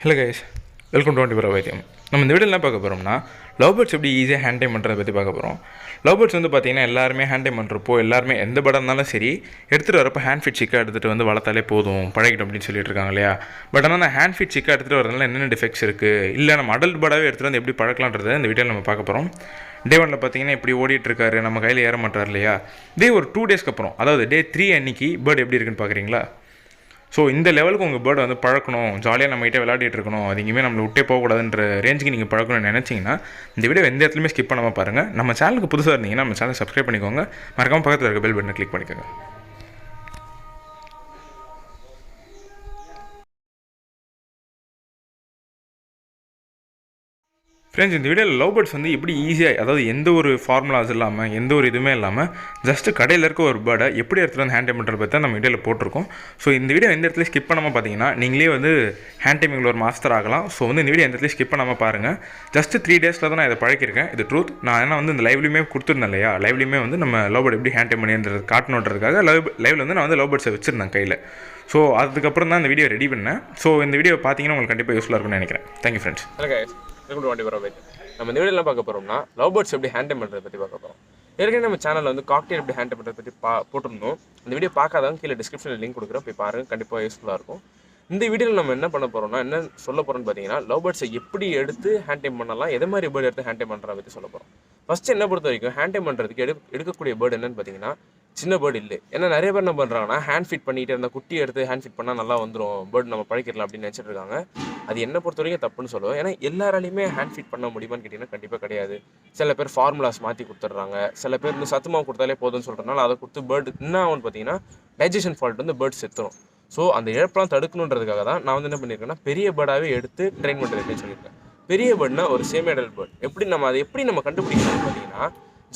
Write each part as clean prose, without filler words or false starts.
Hello guys, welcome to வைத்தியம். நம்ம இந்த வீடியோவில் என்ன பார்க்க போகிறோம்னா, லவ் பேர்ட்ஸ் எப்படி ஈஸியாக ஹேண்டைம் பண்ணுறதை பற்றி பார்க்க போகிறோம். லவ் பேர்ட்ஸ் வந்து பார்த்திங்கன்னா எல்லாருமே ஹேண்டைம் பண்ணுறப்போ எல்லாருமே எந்த படம் இருந்தாலும் சரி எடுத்துகிட்டு வரப்போ ஹேண்ட் ஃபிட் சிக்காக எடுத்துகிட்டு வந்து வளர்த்தாலே போதும் பழகிட்டோம் அப்படின்னு சொல்லிட்டு இருக்காங்க இல்லையா. பட் ஆனால் அந்த ஹேண்ட் ஃபிட் சிக்காக எடுத்துகிட்டு வரதுனால என்னென்ன டிஃபெக்ட்ஸ் இருக்குது, இல்லை நம்ம அடல்ட் படாவே எடுத்துகிட்டு வந்து எப்படி பழக்கலான்றதை இந்த வீடியோவில் நம்ம பார்க்க போகிறோம். டே 1 பார்த்தீங்கன்னா இப்படி ஓடிட்டுருக்காரு, நம்ம கையில் ஏற மாட்டார் இல்லையா. ஒரு 2 டேஸ்க்கு அப்புறம், அதாவது டே 3 அன்னைக்கு பேர்டு எப்படி இருக்குன்னு பார்க்குறீங்களா. ஸோ இந்த லெவலுக்கு உங்கள் பேர்டை வந்து பழக்கணும், ஜாலியாக நம்மகிட்ட விளையாடிட்டு இருக்கணும், அது இங்கேயுமே நம்மளை விட்டே போகக்கூடாதுன்ற ரேஞ்சுக்கு நீங்கள் பழக்கணும்னு நினச்சிங்கன்னா இந்த வீடியோ எந்த இடத்துலையுமே ஸ்கிப் பண்ணாமல் பாருங்கள். நம்ம சேனலுக்கு புதுசாக இருந்தீங்கன்னா நம்ம சேனல் சப்ஸ்கிரைப் பண்ணிக்கோங்க, மறக்காமல் பக்கத்தில் இருக்க பெல் பட்டனை கிளிக் பண்ணிக்கோங்க. ஃப்ரெண்ட்ஸ், இந்த வீடியோவில் லவ் பேர்ட்ஸ் வந்து எப்படி ஈஸியாக, அதாவது எந்த ஒரு ஃபார்முலாஸ் இல்லாமல் எந்த ஒரு இதுவுமே இல்லாமல் ஜஸ்ட்டு கடையில் இருக்க ஒரு பேர்டை எப்படி எடுத்துகிட்டு வந்து ஹேண்ட் டைம் பண்ணுறது பற்றி தான் நம்ம வீடியோவில் போட்டிருக்கோம். ஸோ இந்த வீடியோ எந்த இடத்துல ஸ்கிப் பண்ணாமல் பார்த்தீங்கன்னா நீங்களே வந்து ஹேண்ட் டைமிங்கில் ஒரு மாஸ்டர் ஆகலாம். ஸோ வந்து இந்த வீடியோ எந்த இடத்துல ஸ்கிப் பண்ணாமல் பாருங்கள். ஜஸ்ட்டு 3 டேஸில் தான் நான் இதை பழக்கிருக்கேன். இது ட்ரூத். நான் ஏன்னா வந்து இந்த லைவ்லையுமே கொடுத்துருந்தேன் இல்லையா, லைவ்லையுமே வந்து நம்ம லவ் பேர்ட் எப்படி ஹேண்ட் டைம் பண்ணின்றது காட்டணுன்றதுக்காக லைவில் வந்து நான் வந்து லவ் பேர்ட்ஸை வச்சுருந்தேன் கையில். ஸோ அதுக்கப்புறம் தான் இந்த வீடியோ ரெடி பண்ணேன். ஸோ இந்த வீடியோ பார்த்தீங்கன்னா உங்களுக்கு கண்டிப்பாக யூஸ்ஃபுல்லாக இருக்கும்னு நினைக்கிறேன். Thank you friends. நம்ம இந்த வீடியோலாம் பார்க்க போகிறோம்னா லவ் பேர்ட்ஸ் எப்படி ஹேண்ட் டைம் பண்ணுறதை பற்றி பார்க்க போகிறோம். ஏற்கனவே நம்ம சேனலில் வந்து காக்டெயில் எப்படி ஹேண்ட் டைம் பண்ணுறதை பற்றி போட்டிருந்தோம். இந்த வீடியோ பார்க்காதவங்க கீழே டிஸ்கிரிப்ஷனில் லிங்க் கொடுக்குறோம், போய் பாருங்கள், கண்டிப்பாக யூஸ்ஃபுல்லாக இருக்கும். இந்த வீடியோவில் நம்ம என்ன பண்ண போகிறோம்னா, என்ன சொல்ல போகிறோம்னு பார்த்தீங்கன்னா, லவ் பேர்ட்ஸை எப்படி எடுத்து ஹேண்ட் டைம் பண்ணலாம், எது மாதிரி பேர்டு எடுத்து ஹேண்ட் டைம் பண்ணுறதை பற்றி சொல்ல போகிறோம். ஃபஸ்ட்டு என்ன பொறுத்த வரைக்கும் ஹேண்ட் டைம் பண்ணுறதுக்கு எடுக்கக்கூடிய பேர்டு என்னன்னு பார்த்தீங்கன்னா சின்ன பேர்டு இல்லை. ஏன்னா நிறைய பேர் என்ன பண்ணுறாங்கன்னா ஹேண்ட் ஃபிட் பண்ணிட்டு இருந்த குட்டி எடுத்து ஹேண்ட் ஃபிட் பண்ணால் நல்லா வந்துடும், பேர்டு நம்ம பழக்கிடலாம் அப்படின்னு நினச்சிட்டு இருக்காங்க. அது என்ன பொறுத்த வரைக்கும் தப்புன்னு சொல்லுவோம். ஏன்னா எல்லாராலையுமே ஹேண்ட் ஃபிட் பண்ண முடியுமான்னு கேட்டிங்கன்னா கண்டிப்பாக கிடையாது. சில பேர் ஃபார்முலாஸ் மாற்றி கொடுத்துட்றாங்க, சில பேர் இந்த சத்துமாவு கொடுத்தாலே போதும்னு சொல்கிறதுனால அதை கொடுத்து பேர்டு என்ன ஆகும்னு பார்த்தீங்கன்னா டைஜஷன் ஃபால்ட் வந்து பேர்டு செத்துரும். ஸோ அந்த இழப்பெல்லாம் தடுக்கணுன்றதுக்காக தான் நான் வந்து என்ன பண்ணியிருக்கேன்னா பெரிய பேர்டாகவே எடுத்து ட்ரெயின் பண்ணுறதுன்னு சொல்லியிருக்கேன். பெரிய பேர்டுனா ஒரு சேமி அடல்ட் பேர்டு. எப்படி நம்ம கண்டுபிடிக்கணும்னு பார்த்தீங்கன்னா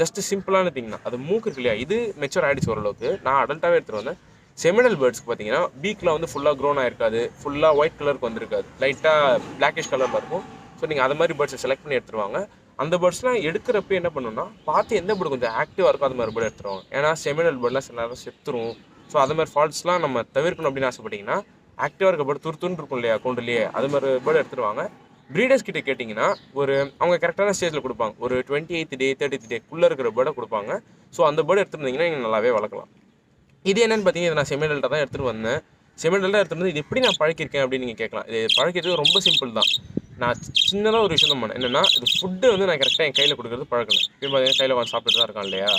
ஜஸ்ட் சிம்பிளான திங் தான். அது மூக்கு இருக்கு இல்லையா, இது மெச்சூர் ஆகிடுச்சு ஓரளவுக்கு. நான் அடல்ட்டாகவே எடுத்துகிட்டு வந்தேன். செமினல் பேர்ட்ஸ்க்கு பார்த்தீங்கன்னா பீக்கில் வந்து ஃபுல்லாக க்ரோன் ஆகிருக்காது, ஃபுல்லாக ஒயிட் கலருக்கு வந்திருக்காது, லைட்டாக பிளாக்கிஷ் கலரில் இருக்கும். ஸோ நீங்கள் அது மாதிரி பேர்ட்ஸை செலக்ட் பண்ணி எடுத்துருவாங்க. அந்த பேர்ட்ஸ்லாம் எடுக்கிறப்ப என்ன பண்ணணும்னா பார்த்து எந்த பேர்டு கொஞ்சம் ஆக்டிவாக இருக்கும் அது மாதிரி பேர்டு எடுத்துருவாங்க. ஏன்னா செமினல் பேர்ட்லாம் சில நேரம் செத்துரும். ஸோ அது மாதிரி ஃபால்ட்ஸ்லாம் நம்ம தவிர்க்கணும் அப்படின்னு ஆசைப்பட்டீங்கன்னா ஆக்டிவாக இருக்க பேர்டு துருத்துன்னு இருக்கும் இல்லையா கொண்டுலேயே, அது மாதிரி பேர்டு எடுத்துருவாங்க. ப்ரீடர்ஸ் கிட்ட கேட்டிங்கன்னா அவங்க கரெக்டான ஸ்டேஜில் கொடுப்பாங்க. ஒரு 28th டே 30th டேக்குள்ளே இருக்கிற பேர்டை கொடுப்பாங்க. ஸோ அந்த பேர்டு எடுத்துருந்தீங்கன்னா நீங்கள் நல்லாவே வளர்க்கலாம். இது என்னென்னு பார்த்தீங்கன்னா நான் செமிடல்ட்டாக தான் எடுத்துகிட்டு வந்தேன். செமிடல்ட்டாக எடுத்துகிட்டு வந்து இது எப்படி நான் பழக்கிருக்கேன் அப்படின்னு நீங்கள் கேட்கலாம். இது பழக்கிறது ரொம்ப சிம்பிள் தான். நான் சின்னதாக ஒரு விஷயம் தான் பண்ணேன். என்னென்னா இது ஃபுட்டு வந்து நான் கரெக்டாக என் கையில் கொடுக்குறது பழக்கணும். இப்போ பார்த்தீங்கன்னா கையில் உட்காந்து சாப்பிட்டுட்டு தான் இருக்கான் இல்லையா.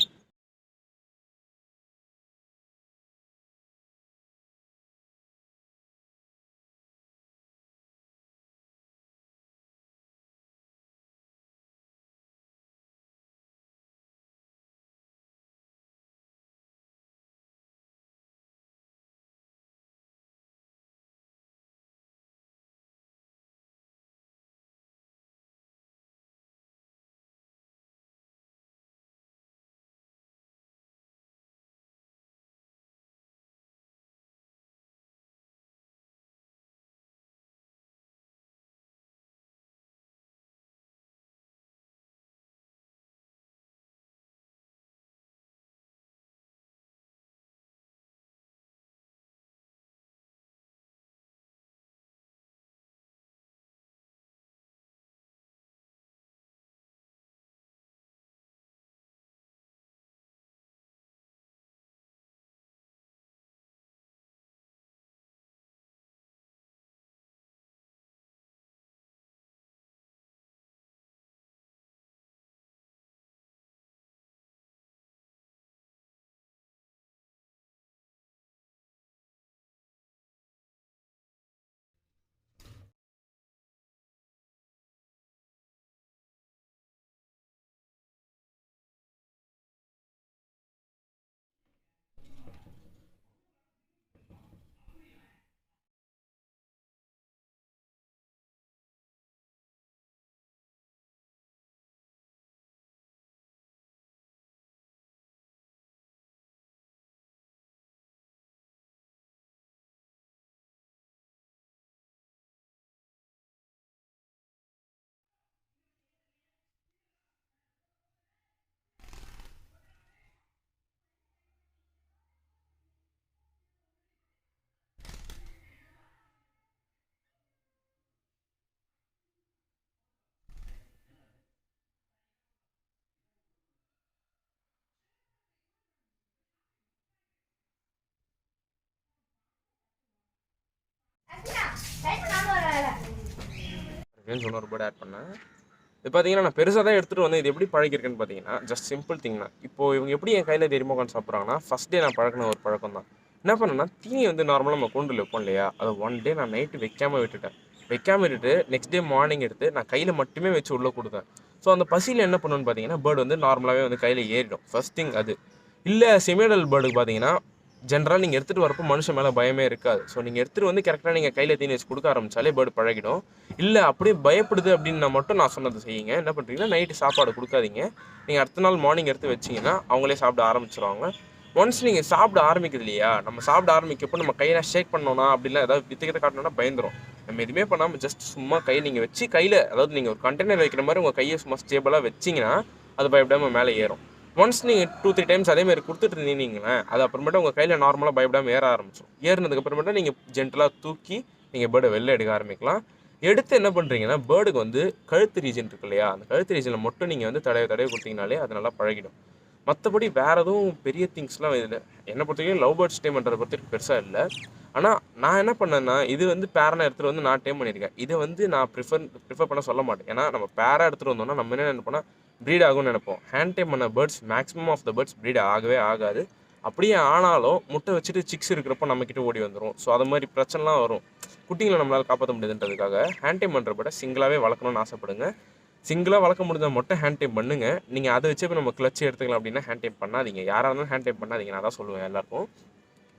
அப்படின்னு சொன்ன ஒரு பேர்டு ஆட் பண்ணேன். இது பார்த்தீங்கன்னா நான் பெருசாக தான் எடுத்துகிட்டு வந்து இது எப்படி பழகிருக்கேன்னு பார்த்தீங்கன்னா ஜஸ்ட் சிம்பிள் திங்னா. இப்போ இவங்க எப்படி என் கையில் தெரியுமா உட்காந்து சாப்பிட்றாங்கன்னா ஃபஸ்ட் டே நான் பழக்கின ஒரு பழக்கம் தான். என்ன பண்ணேன்னா தீனி வந்து நார்மலாக நம்ம கூண்டில் வைப்போம் இல்லையா, அதை ஒன் டே நான் நைட்டு வைக்காமல் விட்டுட்டு நெக்ஸ்ட் டே மார்னிங் எடுத்து நான் கையில் மட்டுமே வச்சு உள்ளே கொடுத்தேன். ஸோ அந்த பசியில் என்ன பண்ணுன்னு பார்த்தீங்கன்னா பேர்டு வந்து நார்மலாகவே வந்து கையில் ஏறிடும். ஃபர்ஸ்ட் திங் அது. இல்லை செமிடல் பேர்டுக்கு பார்த்தீங்கன்னா ஜென்ரலாக நீங்கள் எடுத்துகிட்டு வரப்போ மனுஷன் மேலே பயமே இருக்காது. ஸோ நீங்கள் எடுத்துகிட்டு வந்து கரெக்டாக நீங்கள் கையில் தீனி வச்சு கொடுக்க ஆரம்பித்தாலே பேர்டு பழகிடும். இல்லை அப்படியே பயப்படுது அப்படின்னா மட்டும் நான் சொன்னது செய்யுங்க. என்ன பண்ணுறீங்கன்னா நைட்டு சாப்பாடு கொடுக்காதீங்க. நீங்கள் அடுத்த நாள் மார்னிங் எடுத்து வச்சிங்கன்னா அவங்களே சாப்பிட ஆரம்பிச்சிருவாங்க. ஒன்ஸ் நீங்கள் சாப்பிட ஆரம்பிக்குது இல்லையா, நம்ம சாப்பிட ஆரம்பிக்கப்போ நம்ம கையில் ஷேக் பண்ணோன்னா அப்படிலாம் ஏதாவது வித்துக்கிட்ட காட்டணும்னா பயந்துடும். நம்ம எதுவுமே பண்ணாமல் ஜஸ்ட் சும்மா கையை நீங்கள் வச்சு கையில், அதாவது நீங்கள் ஒரு கண்டெய்னர் வைக்கிற மாதிரி உங்கள் கையை சும்மா ஸ்டேபிளாக வச்சிங்கன்னா அது பயப்படாமல் மேலே ஏறும். ஒன்ஸ் நீங்கள் 2-3 டைம்ஸ் அதேமாதிரி கொடுத்துட்டு இருந்தீங்களேன், அது அப்புறமேட்டு உங்கள் கையில் நார்மலாக பயப்படாமல் ஏற ஆரம்பிச்சிடும். ஏறினதுக்கப்புறமேட்டா நீங்கள் ஜென்டலாக தூக்கி நீங்கள் பேர்டை வெளில எடுக்க ஆரம்பிக்கலாம். எடுத்து என்ன பண்ணுறீங்கன்னா பேர்டுக்கு வந்து கழுத்து ரீஜன் இருக்கு இல்லையா, அந்த கழுத்து ரீஜனில் மட்டும் நீங்கள் வந்து தடவை கொடுத்தீங்கனாலே அது நல்லா பழகிடும். மற்றபடி வேறு எதுவும் பெரிய திங்ஸ்லாம் இதில் என்னை பொறுத்தவரைக்கும் லவ் பேர்ட்ஸ் டேம் பண்ணுறத பொறுத்தவரைக்கும் பெருசாக இல்லை. ஆனால் நான் என்ன பண்ணேன்னா இது வந்து பேராக எடுத்துகிட்டு வந்து நான் டேம் பண்ணியிருக்கேன். இதை வந்து நான் ப்ரிஃபர் பண்ண சொல்ல மாட்டேன். ஏன்னா நம்ம பேராக எடுத்துகிட்டு வந்தோம்னா நம்ம என்ன நினைப்போம்னா ப்ரீட் ஆகும்னு நினைப்போம். ஹேண்ட் டேம் பண்ண birds maximum of the birds breed ஆகவே ஆகாது. அப்படியே ஆனாலும் முட்டை வச்சுட்டு சிக்ஸ் இருக்கிறப்போ நம்மக்கிட்ட ஓடி வந்துடும். ஸோ அது மாதிரி பிரச்சனைலாம் வரும். குட்டிங்களை நம்மளால் காப்பாற்ற முடியுதுன்றதுக்காக ஹேண்ட் டேம் பண்ணுற பேர்டை சிங்கிளாகவே வளர்க்கணும்னு ஆசைப்படுங்க. சிங்கிளாக வளர்க்க முடிஞ்சால் மட்டும் ஹேண்ட் டைம் பண்ணுங்க. நீங்கள் அதை வச்சு இப்போ நம்ம கிளச்சு எடுத்துக்கலாம் அப்படின்னா ஹேண்ட் டைம் பண்ணாதீங்க. யாராக இருந்தாலும் ஹேண்ட் டைம் பண்ணாதீங்க, நான் தான் சொல்லுவேன் எல்லாருக்கும்.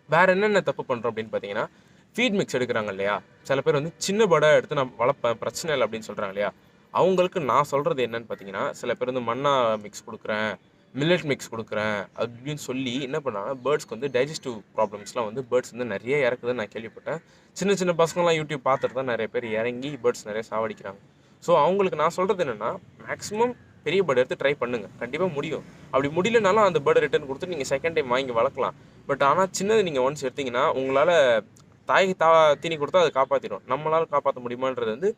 வேறு என்னென்ன தப்பு பண்ணுறோம் அப்படின்னு பார்த்தீங்கன்னா ஃபீட் மிக்ஸ் எடுக்கிறாங்க இல்லையா, சில பேர் வந்து சின்ன பேர்டாக எடுத்து நான் வளர்ப்பேன் பிரச்சனை இல்லை அப்படின்னு சொல்கிறாங்க இல்லையா. அவங்களுக்கு நான் சொல்கிறது என்னன்னு பார்த்தீங்கன்னா, சில பேர் வந்து மண்ணா மிக்ஸ் கொடுக்குறேன், மில்லட் மிக்ஸ் கொடுக்குறேன் அப்படின்னு சொல்லி என்ன பண்ணாங்கன்னா பேர்ட்ஸ்க்கு வந்து டைஜஸ்டிவ் ப்ராப்ளம்ஸ்லாம் வந்து பேர்ட்ஸ் வந்து நிறைய இறக்குதுன்னு நான் கேள்விப்பட்டேன். சின்ன பசங்களாம் யூடியூப் பார்த்துட்டு தான் நிறைய பேர் இறங்கி பேர்ட்ஸ் நிறைய சாவடிக்கிறாங்க. ஸோ அவங்களுக்கு நான் சொல்கிறது என்னென்னா மேக்ஸிமம் பெரிய பேர்டு எடுத்து ட்ரை பண்ணுங்கள், கண்டிப்பாக முடியும். அப்படி முடியலனாலும் அந்த பேர்டை ரிட்டர்ன் கொடுத்து நீங்கள் செகண்ட் டைம் வாங்கி வளர்க்கலாம். பட் ஆனால் சின்னது நீங்கள் ஒன்ஸ் எடுத்திங்கன்னா உங்களால் தீனி கொடுத்தா அதை காப்பாற்றிடும். நம்மளால் காப்பாற்ற முடியுமான்றது வந்து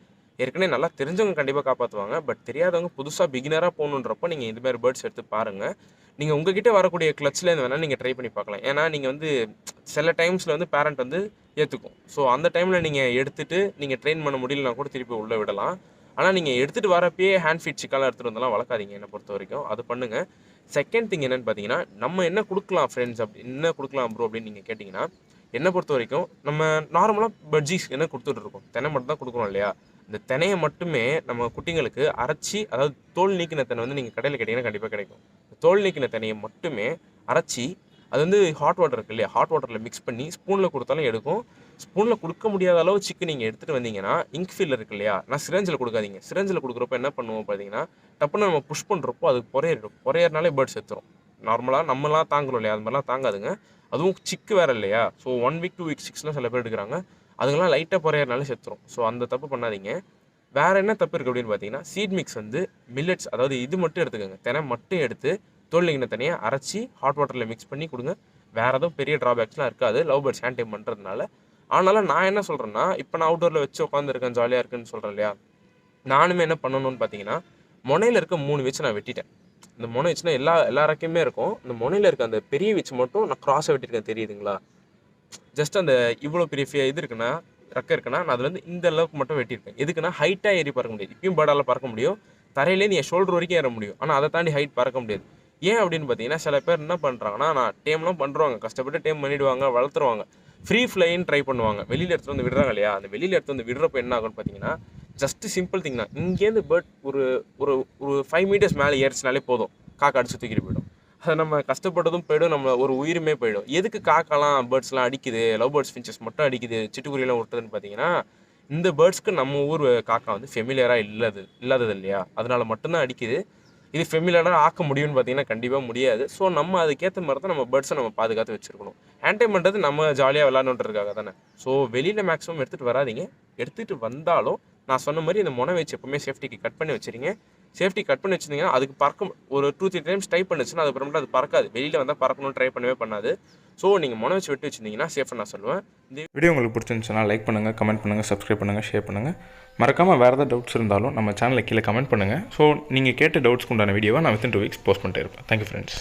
ஏற்கனவே நல்லா தெரிஞ்சவங்க கண்டிப்பாக காப்பாற்றுவாங்க. பட் தெரியாதவங்க புதுசாக பிகினராக போகணுன்றப்போ நீங்கள் இதுமாதிரி பேர்ட்ஸ் எடுத்து பாருங்கள். நீங்கள் உங்ககிட்ட வரக்கூடிய கிளச்சிலேருந்து வேணால் நீங்கள் ட்ரை பண்ணி பார்க்கலாம். ஏன்னா நீங்கள் வந்து சில டைம்ஸில் வந்து பேரண்ட் வந்து ஏற்றுக்கும். ஸோ அந்த டைமில் நீங்கள் எடுத்துகிட்டு நீங்கள் ட்ரெயின் பண்ண முடியலனா கூட திருப்பி உள்ளே விடலாம். ஆனால் நீங்கள் எடுத்துகிட்டு வரப்பே ஹேண்ட் ஃபீட் சிக்கெல்லாம் எடுத்துகிட்டு வந்தாலும் வளர்க்காதீங்க என்னை பொறுத்த வரைக்கும். அது பண்ணுங்கள். செகண்ட் திங் என்னென்னு பார்த்தீங்கன்னா நம்ம என்ன கொடுக்கலாம் ஃப்ரெண்ட்ஸ் அப்படி என்ன கொடுக்கலாம் ப்ரோ அப்படின்னு நீங்கள் கேட்டிங்கன்னா, என்னை பொறுத்த வரைக்கும் நம்ம நார்மலாக பட்ஜீஸ் என்ன கொடுத்துட்ருக்கோம், தென்னை மட்டும் தான் கொடுக்குறோம் இல்லையா. இந்த தெனையை மட்டுமே நம்ம குட்டிங்களுக்கு அரைச்சி, அதாவது தோல் நீக்கின தெனை வந்து நீங்கள் கடையில் கேட்டிங்கன்னா கண்டிப்பாக கிடைக்கும். தோல் நீக்கின தெனையை மட்டுமே அரைச்சி அது வந்து ஹாட் வாட்டர் இருக்குது இல்லையா, ஹாட் வாட்டரில் மிக்ஸ் பண்ணி ஸ்பூனில் கொடுத்தாலும் எடுக்கும். ஸ்பூனில் கொடுக்க முடியாத அளவு சிக்கன் நீங்கள் எடுத்துகிட்டு வந்தீங்கன்னா இங்க் ஃபீல் இருக்கு இல்லையா, நான் சிரஞ்சில் கொடுக்காதீங்க. சிரஞ்சில் கொடுக்குறப்ப என்ன பண்ணுவோம் பார்த்தீங்கன்னா டப்புன்னு நம்ம புஷ் பண்ணுறப்போ அது புறையிறனாலே பேர்ட்ஸ் செத்துரும். நார்மலாக நம்மளாம் தாங்குறோம் இல்லையா, அது மாதிரிலாம் தாங்காதுங்க. அதுவும் சிக்கு வேறு இல்லையா. ஸோ 1 week 2 week சிக்ஸ்லாம் சில பேர் எடுக்கிறாங்க, அதுங்கெல்லாம் லைட்டாக புறையிறனாலே செத்துரும். ஸோ அந்த தப்பு பண்ணாதீங்க. வேறு என்ன தப்பு இருக்குது அப்படின்னு பார்த்தீங்கன்னா சீட் மிக்ஸ் வந்து மில்லட்ஸ், அதாவது இது மட்டும் எடுத்துக்கோங்க, தெனை மட்டும் எடுத்து தோல் நீக்கின தனியாக அரைச்சி ஹாட் வாட்டரில் மிக்ஸ் பண்ணி கொடுங்க. வேறு எதுவும் பெரிய ட்ராபேக்ஸ்லாம் இருக்காது லவ் பேர்ட்ஸ் ஹேண்ட் டைம் பண்ணுறதுனால. ஆனாலும் நான் என்ன சொல்கிறேன்னா, இப்போ நான் அவுட்டோரில் வச்சு உட்காந்துருக்கேன் ஜாலியாக இருக்குன்னு சொல்கிறேன் இல்லையா, நானுமே என்ன பண்ணணும்னு பார்த்தீங்கன்னா முனையில் இருக்க 3 வச்சு நான் வெட்டிட்டேன். இந்த முனை வச்சுன்னா எல்லா ரெக்கையுமே இருக்கும். இந்த முனையில் இருக்க அந்த பெரிய வச்சு மட்டும் நான் க்ராஸாக வெட்டியிருக்கேன், தெரியுதுங்களா. ஜஸ்ட் அந்த இவ்வளோ பெரிய இது இருக்குன்னா, ரெக்கை இருக்குன்னா நான் அதில் வந்து இந்த அளவுக்கு மட்டும் வெட்டியிருக்கேன். எதுக்குன்னா ஹைட்டாக ஏறி பறக்க முடியாது. இப்பயும் பேர்டால் பறக்க முடியும், தரையிலேருந்து என் ஷோல்டர் வரைக்கும் ஏற முடியும். ஆனால் அதை தாண்டி ஹைட் பறக்க முடியாது. ஏன் அப்படின்னு பார்த்தீங்கன்னா சில பேர் என்ன பண்ணுறாங்கன்னா, நான் டேம்லாம் பண்ணுறாங்க, கஷ்டப்பட்டு டேம் பண்ணிவிடுவாங்க, வளர்த்துருவாங்க, ஃப்ரீ ஃப்ளைன்னு ட்ரை பண்ணுவாங்க. வெளியில் எடுத்துகிட்டு வந்து விடுறாங்க இல்லையா, அந்த வெளியில் எடுத்து வந்து விடுறப்ப என்ன ஆகும்னு பார்த்தீங்கன்னா ஜஸ்ட்டு சிம்பிள் திங் தான். இங்கேருந்து பேர்ட் ஒரு ஒரு ஒரு 5 meters மேலே ஏறிச்சினாலே போதும், காக்கா அடிச்சு தூக்கிட்டு போயிடும். அதை நம்ம கஷ்டப்பட்டதும் போயிடும், நம்ம ஒரு உயிருமே போயிடும். எதுக்கு காக்காலாம் பேர்ட்ஸ்லாம் அடிக்குது, லவ் பேர்ட்ஸ் ஃபின்ச்சஸ் மட்டும் அடிக்குது, சிட்டுக்குருவிலாம் விட்டுறதுன்னு பார்த்தீங்கன்னா இந்த பேர்ட்ஸ்க்கு நம்ம ஊர் காக்கா வந்து ஃபெமிலியராக இல்லாதது இல்லையா, அதனால மட்டும்தான் அடிக்குது. இது ஃபெமிலியராக ஆக்க முடியும்னு பார்த்தீங்கன்னா கண்டிப்பாக முடியாது. ஸோ நம்ம அதுக்கேற்ற மாதிரி தான் நம்ம பேர்ட்ஸை நம்ம பாதுகாத்து வச்சுருக்கணும். ஹேண்ட் டைம் பண்ணுறது நம்ம ஜாலியாக விளாட்ணுன்றதுக்காக தானே. ஸோ வெளியில் மேக்ஸிமம் எடுத்துகிட்டு வராதிங்க. எடுத்துகிட்டு வந்தாலும் நான் சொன்ன மாதிரி இந்த முனை வச்சு எப்போவுமே சேஃப்டிக்கு கட் பண்ணி வச்சுருங்க. சேஃப்டி கட் பண்ணி வச்சுருந்தீங்கன்னா அதுக்கு பறக்கும் ஒரு 2-3 டைம்ஸ் ட்ரை பண்ணுச்சுன்னா அதுக்கப்புறமேட்டு அது பறக்காது. வெளியில் வந்தால் பறக்கணும்னு ட்ரை பண்ணவே பண்ணாது. ஸோ நீங்கள் முனை வச்சு வெட்டி வச்சுருந்தீங்கன்னா சேஃபாக நான் சொல்லுவேன். இந்த வீடியோ உங்களுக்கு பிடிச்சிருந்துச்சுன்னா லைக் பண்ணுங்கள், கமெண்ட் பண்ணுங்கள், சப்ஸ்கிரைப் பண்ணுங்கள், ஷேர் பண்ணுங்கள். மறக்காமல் வேறு ஏதாவது டவுட்ஸ் இருந்தாலும் நம்ம சேனலில் கீழே கமெண்ட் பண்ணுங்கள். ஸோ நீங்கள் கேட்ட டவுட்ஸ்க்கு உண்டான வீடியோவை நான் within 2 weeks போஸ்ட் பண்ணிட்டே இருப்பேன். Thank you friends.